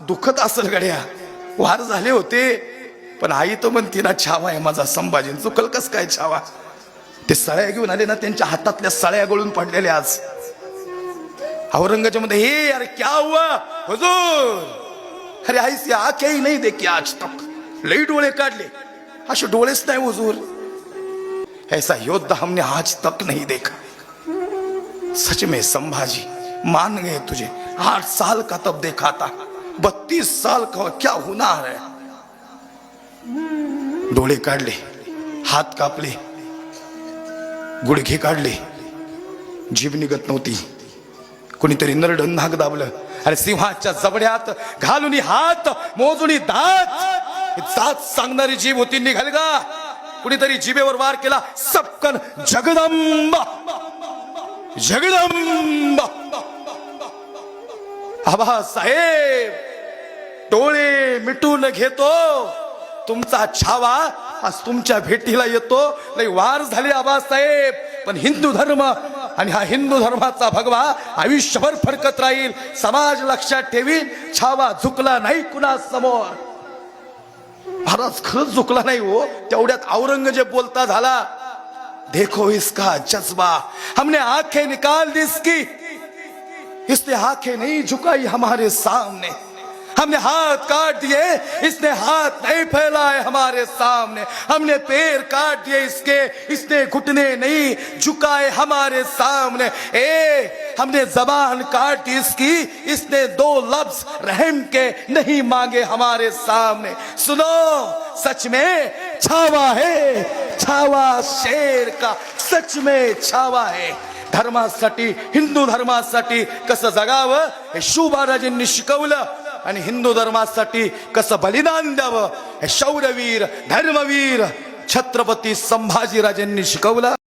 दुखत असेल गड्या, वार झाले होते, पण आई तर म्हणते ना छावा आहे माझा संभाजी. चुकल कस काय छावा? ते सळ्या घेऊन आले ना, त्यांच्या हातातल्या सळ्या गळून पडलेल्या आज औरंगाच्या मध्ये. हे अरे क्या हुआ हुजूर? अरे ऐसी आंखें ही नहीं देखी आज तक. लई डोळे काढले, असे डोळेच नाही हुजूर. ऐसा योद्धा हमने आज तक नहीं देखा. सच में संभाजी मान गए तुझे. 8 साल का तब देखा था, 32 साल का क्या हुनर है. डोळे काढले, हात कापले, गुडघे काढले, जीभ निघत नव्हती. कोणीतरी नरडं नाक दाबलं. अरे सिंहाच्या जबड्यात घालून हात मोजून दात सांगणारी जीभ होती, निघाल का? कुणीतरी जिभेवर वार केला, सपकन जगदंबा जगदंबा. आबासाहेब डोळे मिटून घेतो, तुमचा छावा आज तुमच्या भेटीला येतो. लई वार झाले आबासाहेब, पण हिंदू धर्म आणि हा हिंदू धर्माचा भगवा आयुष्यभर फडकत राहील. समाज लक्षात ठेवील. छावा झुकला नाही कुणा समोर. महाराज खरंच झुकला नाही हो. तेवढ्यात औरंगजेब बोलता झाला, देखो इसका जज्बा, हमने आंखें निकाल दी इसकी, इसने आंखें नहीं झुकाई हमारे सामने. हमने हाथ काट दिए, इसने हाथ नहीं फैलाए हमारे सामने. हमने पैर काट दिए इसके, इसने घुटने नहीं झुकाए हमारे सामने. हमने जबान काट दी इसकी, इसने 2 लफ्ज रहम के नहीं मांगे हमारे सामने. सुनो, सच में छावा है, छावा शेर का सच में छावा है. धर्मासाठी, हिंदू धर्मासाठी कसं जगावं हे शिवबाराजांनी शिकवलं, आणि हिंदू धर्मासाठी कसं बलिदान द्यावं हे शौर्यवीर धर्मवीर छत्रपती संभाजीराजांनी शिकवलं.